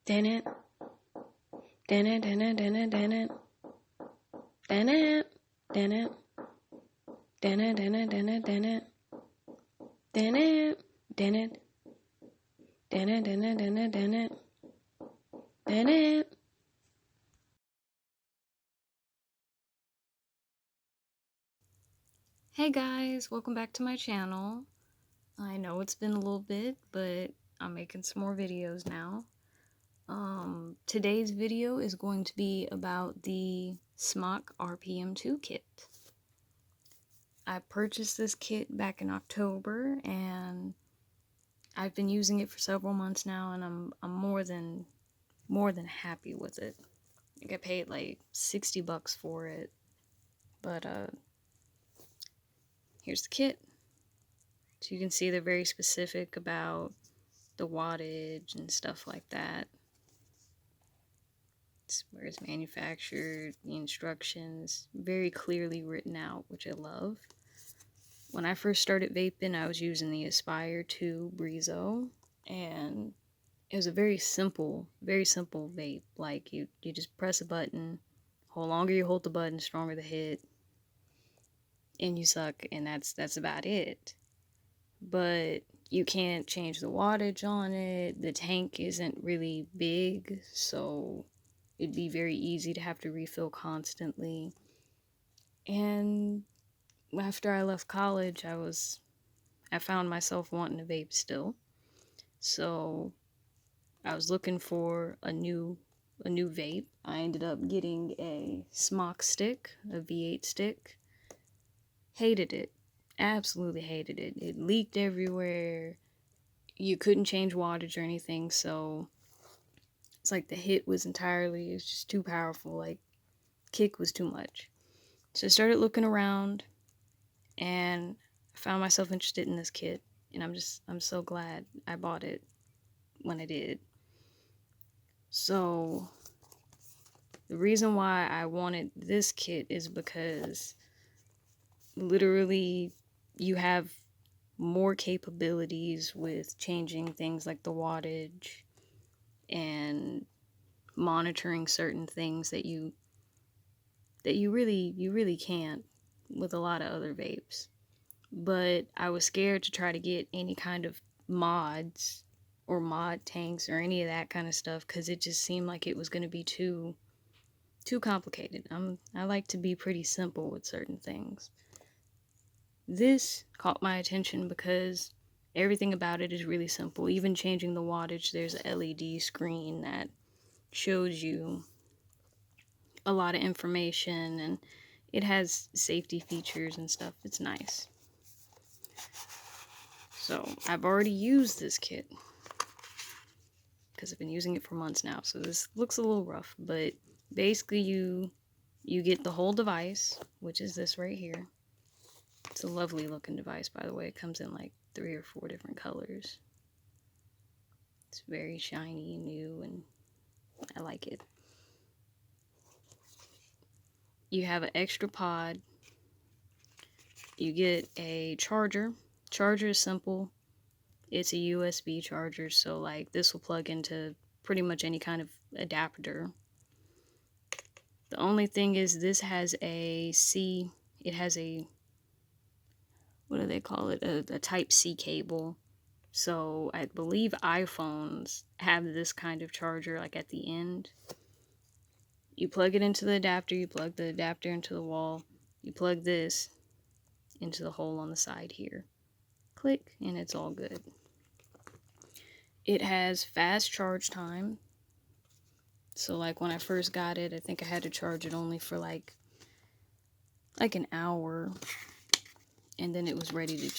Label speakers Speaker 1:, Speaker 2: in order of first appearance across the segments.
Speaker 1: Dun it. Dun it, dun it, dun it, dun it. Dun it. Dun it. Dun it, dun it, dun it, dun it. Dun it. Dun it. Dun it, dun it, dun it, dun it. Dun it. Hey guys, welcome back to my channel. I know it's been a little bit, but I'm making some more videos now. Today's video is going to be about the Smok RPM 2 kit. I purchased this kit back in October and I've been using it for several months now, and I'm more than happy with it. I got paid like $60 for it, but here's the kit. So you can see they're very specific about the wattage and stuff like that. It's where it's manufactured, the instructions, very clearly written out, which I love. When I first started vaping, I was using the Aspire 2 Brizo, and it was a very simple vape. Like you just press a button, the longer you hold the button, stronger the hit, and you suck, and that's about it. But you can't change the wattage on it. The tank isn't really big, so it'd be very easy to have to refill constantly. And after I left college, I found myself wanting to vape still. So I was looking for a new vape. I ended up getting a Smok stick, a V8 stick. Hated it. Absolutely hated it. It leaked everywhere. You couldn't change wattage or anything, so it's like the hit was it's just too powerful. Like, kick was too much. So I started looking around and I found myself interested in this kit, and I'm so glad I bought it when I did. So the reason why I wanted this kit is because literally you have more capabilities with changing things like the wattage and monitoring certain things that you really can't with a lot of other vapes. But I was scared to try to get any kind of mods or mod tanks or any of that kind of stuff, because it just seemed like it was going to be too complicated. I like to be pretty simple with certain things. This caught my attention because everything about it is really simple. Even changing the wattage, there's a LED screen that shows you a lot of information, and it has safety features and stuff. It's nice. So I've already used this kit because I've been using it for months now, so this looks a little rough, but basically you get the whole device, which is this right here. It's a lovely looking device, by the way. It comes in like 3 or 4 different colors. It's very shiny and new, and I like it. You have an extra pod. You get a charger. Charger is simple. It's a USB charger, so like this will plug into pretty much any kind of adapter. The only thing is this has it has a, what do they call it? A Type-C cable. So I believe iPhones have this kind of charger like at the end. You plug it into the adapter, you plug the adapter into the wall, you plug this into the hole on the side here. Click, and it's all good. It has fast charge time. So like when I first got it, I think I had to charge it only for like an hour, and then it's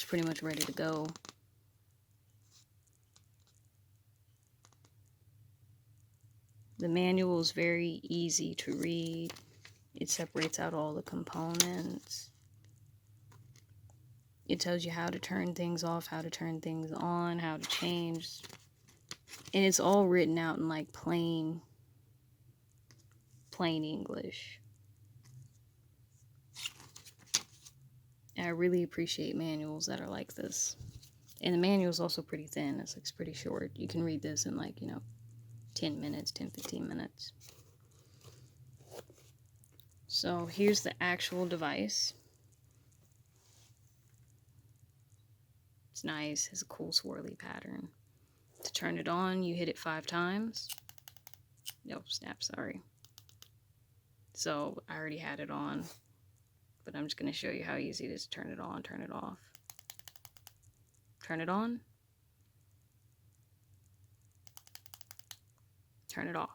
Speaker 1: pretty much ready to go. The manual is very easy to read. It separates out all the components. It tells you how to turn things off, how to turn things on, how to change. And it's all written out in like plain English. And I really appreciate manuals that are like this. And the manual is also pretty thin. It's pretty short. You can read this in like, 10 minutes, 10-15 minutes. So here's the actual device. It's nice, has a cool swirly pattern. To turn it on, you hit it 5 times. No, snap, sorry. So I already had it on, but I'm just going to show you how easy it is to turn it on, turn it off. Turn it on. Turn it off.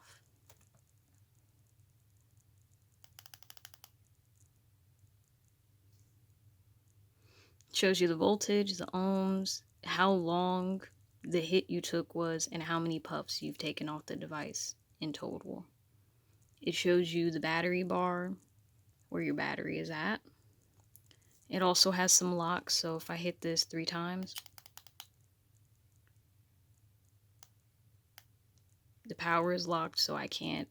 Speaker 1: Shows you the voltage, the ohms, how long the hit you took was, and how many puffs you've taken off the device in total. It shows you the battery bar, where your battery is at. It also has some locks, so if I hit this 3 times, the power is locked, so I can't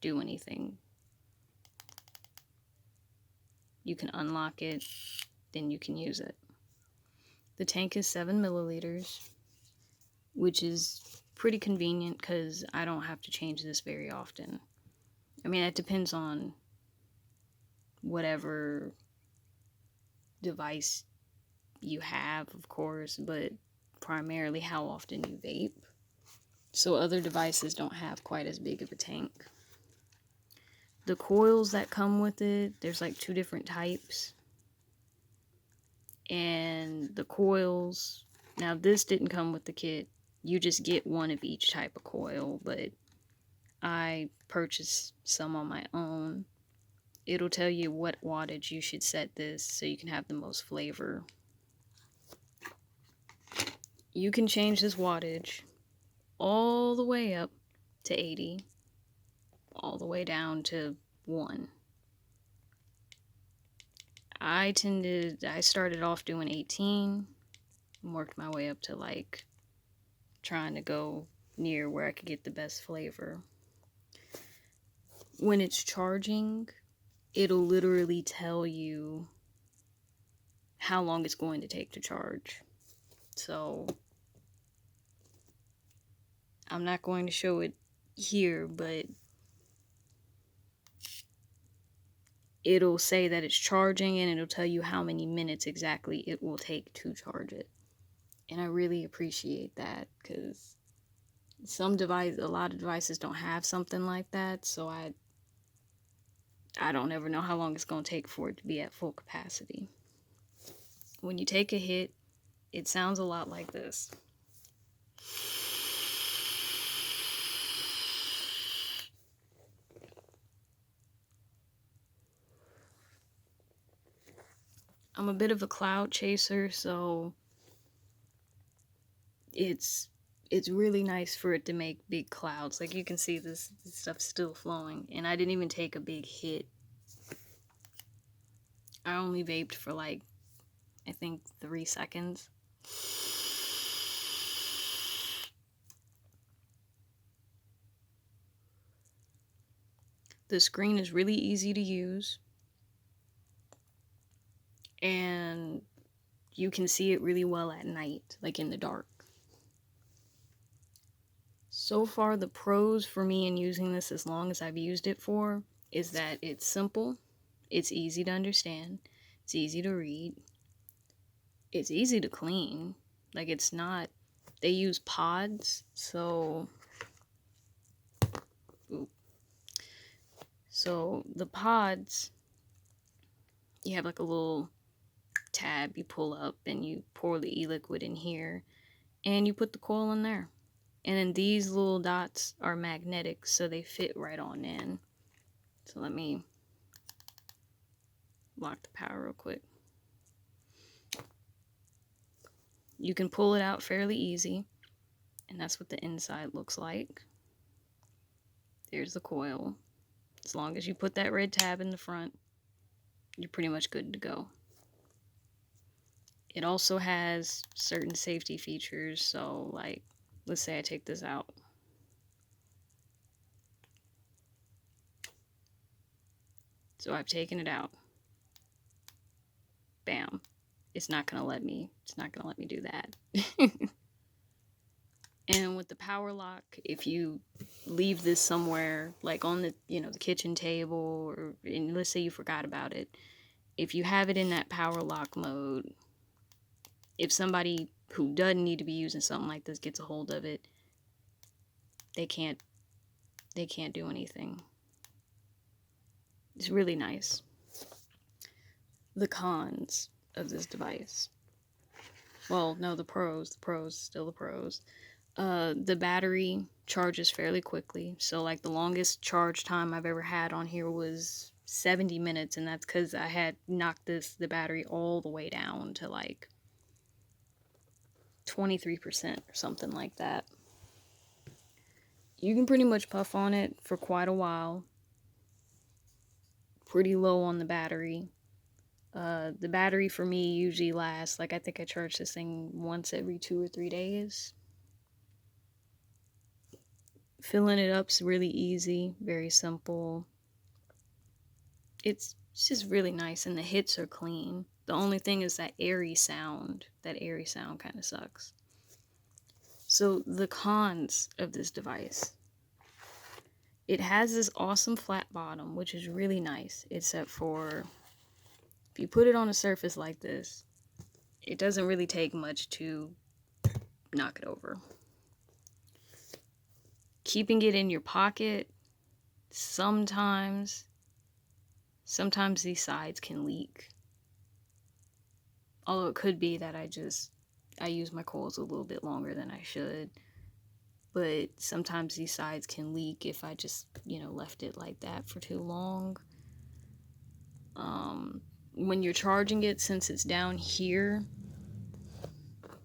Speaker 1: do anything. You can unlock it, then you can use it. The tank is 7 milliliters, which is pretty convenient because I don't have to change this very often. I mean, it depends on whatever device you have, of course, but primarily how often you vape. So other devices don't have quite as big of a tank. The coils that come with it, there's like 2 different types. And the coils, now this didn't come with the kit. You just get one of each type of coil, but I purchased some on my own. It'll tell you what wattage you should set this so you can have the most flavor. You can change this wattage all the way up to 80, all the way down to 1. I started off doing 18, and worked my way up to like trying to go near where I could get the best flavor. When it's charging, it'll literally tell you how long it's going to take to charge. So I'm not going to show it here, but it'll say that it's charging, and it'll tell you how many minutes exactly it will take to charge it. And I really appreciate that, because a lot of devices don't have something like that, so I don't ever know how long it's going to take for it to be at full capacity. When you take a hit, it sounds a lot like this. I'm a bit of a cloud chaser, so it's really nice for it to make big clouds. Like you can see this stuff's still flowing, and I didn't even take a big hit. I only vaped for like, I think 3 seconds. The screen is really easy to use, and you can see it really well at night, like in the dark. So far, the pros for me in using this as long as I've used it for is that it's simple, it's easy to understand, it's easy to read, it's easy to clean. Like it's not, they use pods, so the pods, you have like a little tab you pull up, and you pour the e-liquid in here, and you put the coil in there. And then these little dots are magnetic, so they fit right on in. So let me lock the power real quick. You can pull it out fairly easy, and that's what the inside looks like. There's the coil. As long as you put that red tab in the front, you're pretty much good to go. It also has certain safety features, so like, let's say I take this out. So I've taken it out. Bam. It's not gonna let me do that. And with the power lock, if you leave this somewhere, like on the, the kitchen table, or and let's say you forgot about it, if you have it in that power lock mode, if somebody who doesn't need to be using something like this gets a hold of it, they can't do anything. It's really nice. The cons of this device. Well, no, the pros, still the pros. The battery charges fairly quickly. So like the longest charge time I've ever had on here was 70 minutes, and that's because I had knocked the battery all the way down to like 23% or something like that. You can pretty much puff on it for quite a while. Pretty low on the battery. The battery for me usually lasts, like, I think I charge this thing once every 2 or 3 days. Filling it up's really easy, very simple. It's just really nice, and the hits are clean. The only thing is that airy sound. That airy sound kind of sucks. So the cons of this device. It has this awesome flat bottom, which is really nice, except for if you put it on a surface like this, it doesn't really take much to knock it over. Keeping it in your pocket, sometimes these sides can leak. Although it could be that I use my coils a little bit longer than I should. But sometimes these sides can leak if I just, left it like that for too long. When you're charging it, since it's down here,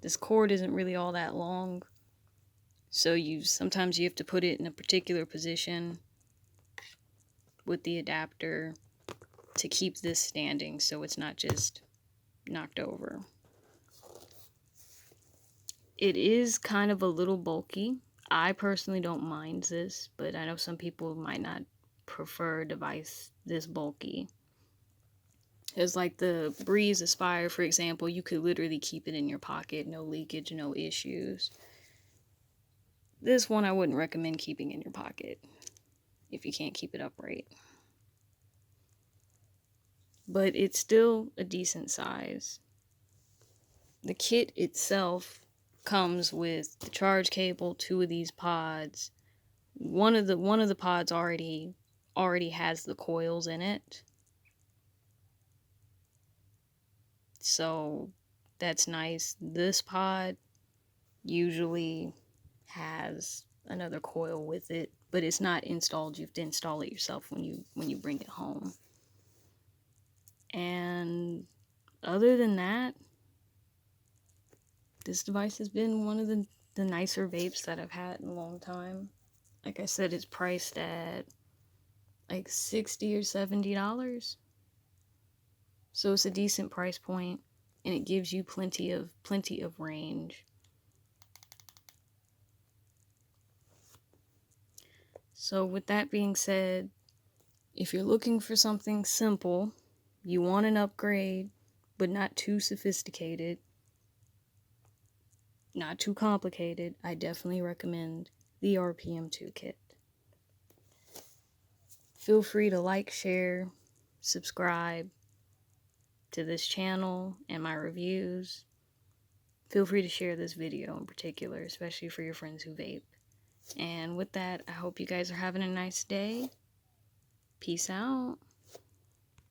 Speaker 1: this cord isn't really all that long. So sometimes you have to put it in a particular position with the adapter to keep this standing so it's not just knocked over. It is kind of a little bulky. I personally don't mind this, but I know some people might not prefer a device this bulky. It's like the Breeze Aspire, for example, you could literally keep it in your pocket, no leakage, no issues. This one I wouldn't recommend keeping in your pocket if you can't keep it upright. But it's still a decent size. The kit itself comes with the charge cable, 2 of these pods. One of the pods already has the coils in it. So that's nice. This pod usually has another coil with it, but it's not installed. You have to install it yourself when you bring it home. And other than that, this device has been one of the nicer vapes that I've had in a long time. Like I said, it's priced at like $60 or $70. So it's a decent price point, and it gives you plenty of range. So with that being said, if you're looking for something simple, you want an upgrade, but not too sophisticated, not too complicated, I definitely recommend the RPM 2 kit. Feel free to like, share, subscribe to this channel and my reviews. Feel free to share this video in particular, especially for your friends who vape. And with that, I hope you guys are having a nice day. Peace out.